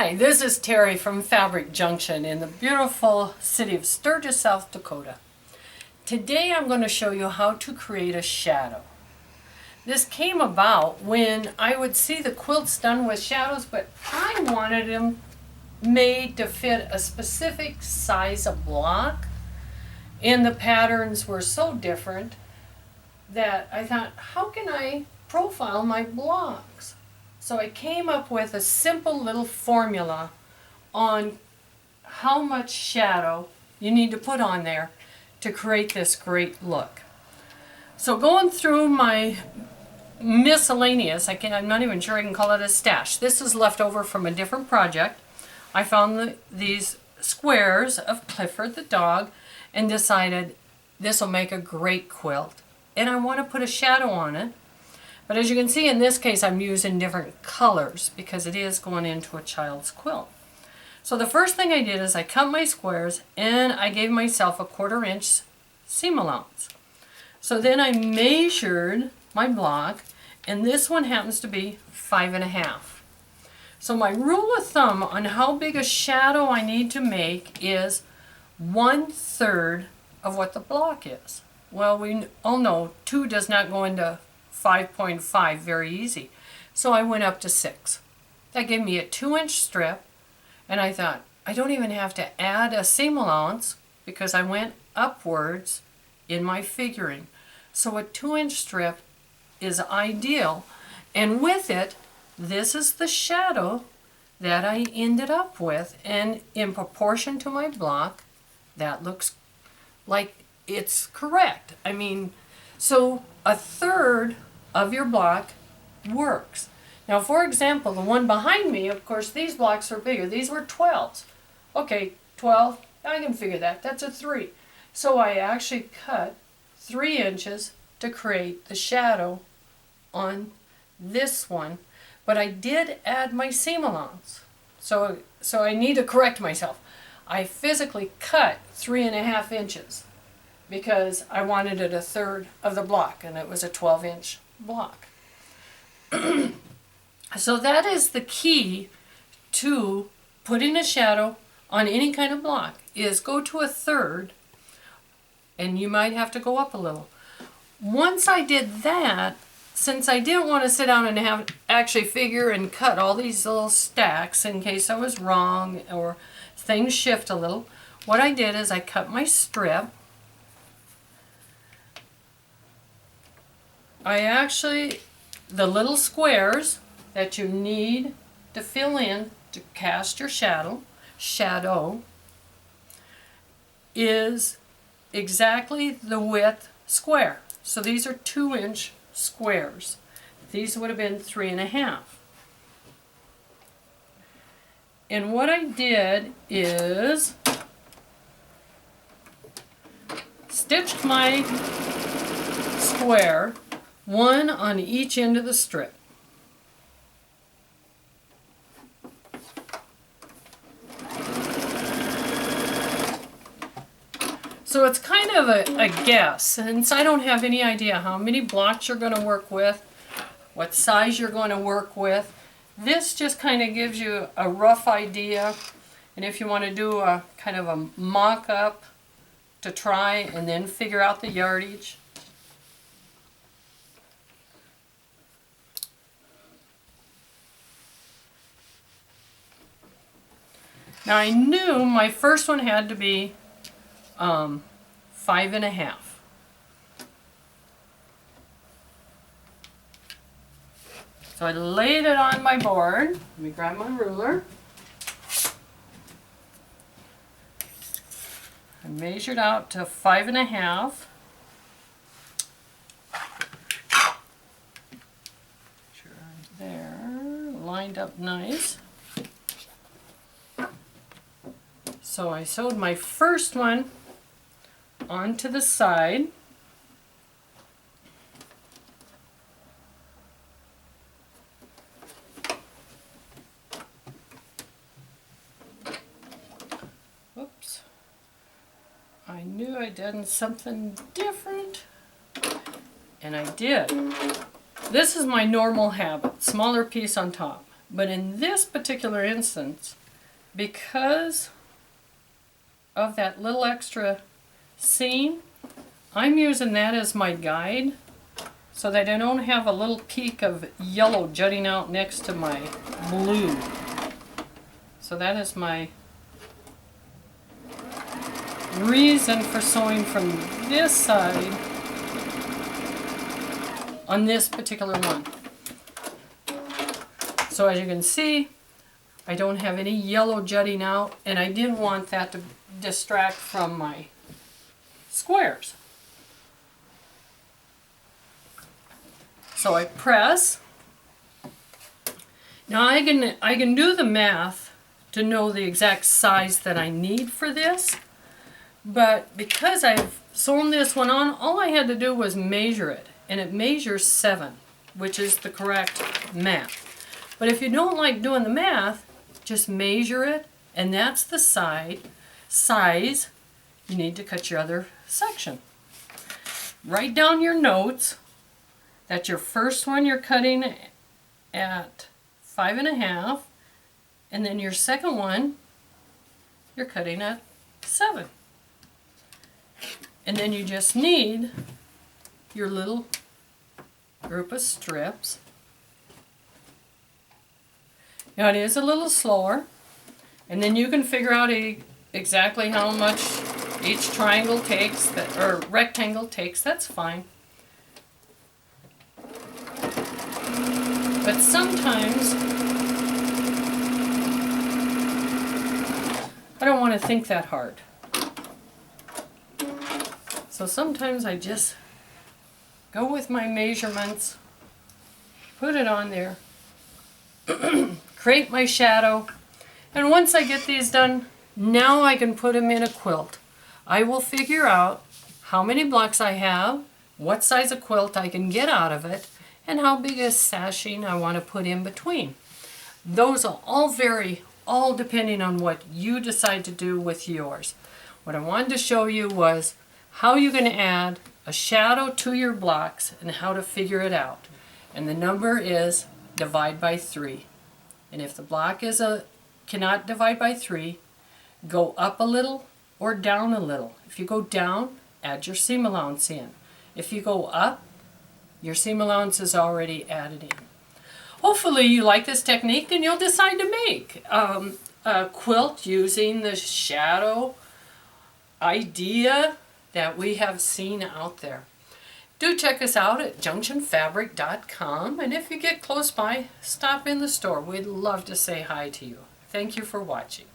Hi, this is Terry from Fabric Junction in the beautiful city of Sturgis, South Dakota. Today I'm going to show you how to create a shadow. This came about when I would see the quilts done with shadows, but I wanted them made to fit a specific size of block, and the patterns were so different that I thought, how can I profile my blocks? So I came up with a simple little formula on how much shadow you need to put on there to create this great look. So going through my miscellaneous, I'm not even sure I can call it a stash. This is left over from a different project. I found these squares of Clifford the dog and decided this will make a great quilt. And I want to put a shadow on it. But as you can see in this case, I'm using different colors because it is going into a child's quilt. So the first thing I did is I cut my squares and I gave myself a 1/4 inch seam allowance. So then I measured my block, and this one happens to be 5.5. So my rule of thumb on how big a shadow I need to make is 1/3 of what the block is. Well, we all know 2 does not go into 5.5 very easy. So I went up to 6. That gave me a 2-inch strip, and I thought, I don't even have to add a seam allowance because I went upwards in my figuring. So a 2-inch strip is ideal, and with it, this is the shadow that I ended up with, and in proportion to my block, that looks like it's correct. I mean, so 1/3 of your block works. Now, for example, the one behind me, of course, these blocks are bigger. These were 12s. Okay, 12, I can figure that. That's a 3. So I actually cut 3 inches to create the shadow on this one, but I did add my seam allowance. So I need to correct myself. I physically cut 3.5 inches because I wanted it 1/3 of the block, and it was a 12-inch block. So that is the key to putting a shadow on any kind of block, is go to 1/3, and you might have to go up a little. Once I did that, since I didn't want to sit down and have actually figure and cut all these little stacks in case I was wrong or things shift a little, what I did is I cut my strip. The little squares that you need to fill in to cast your shadow is exactly the width square. So these are 2-inch squares. These would have been 3.5. And what I did is stitched my square, one on each end of the strip. So it's kind of a guess, since I don't have any idea how many blocks you're going to work with, what size you're going to work with. This just kind of gives you a rough idea, and if you want to do a kind of a mock-up to try and then figure out the yardage. Now I knew my first one had to be 5.5. So I laid it on my board. Let me grab my ruler. I measured out to 5.5. Sure, there, lined up nice. So I sewed my first one onto the side. Oops. I knew I'd done something different, and I did. This is my normal habit, smaller piece on top. But in this particular instance, because of that little extra seam, I'm using that as my guide so that I don't have a little peak of yellow jutting out next to my blue. So that is my reason for sewing from this side on this particular one. So as you can see, I don't have any yellow jutting out, and I didn't want that to distract from my squares. So I press. Now I can do the math to know the exact size that I need for this, but because I've sewn this one on, all I had to do was measure it, and it measures 7, which is the correct math. But if you don't like doing the math, just measure it, and that's the size you need to cut your other section. Write down your notes that your first one you're cutting at 5.5, and then your second one you're cutting at 7. And then you just need your little group of strips. Now it is a little slower, and then you can figure out exactly how much each triangle takes, or rectangle takes, that's fine. But sometimes I don't want to think that hard. So sometimes I just go with my measurements, put it on there, create my shadow, and once I get these done, now I can put them in a quilt. I will figure out how many blocks I have, what size of quilt I can get out of it, and how big a sashing I want to put in between. Those will all vary, all depending on what you decide to do with yours. What I wanted to show you was how you're going to add a shadow to your blocks and how to figure it out. And the number is divide by 3. And if the block cannot divide by 3, go up a little or down a little. If you go down, add your seam allowance in. If you go up, your seam allowance is already added in. Hopefully you like this technique and you'll decide to make a quilt using the shadow idea that we have seen out there. Do check us out at junctionfabric.com, and if you get close by, stop in the store. We'd love to say hi to you. Thank you for watching.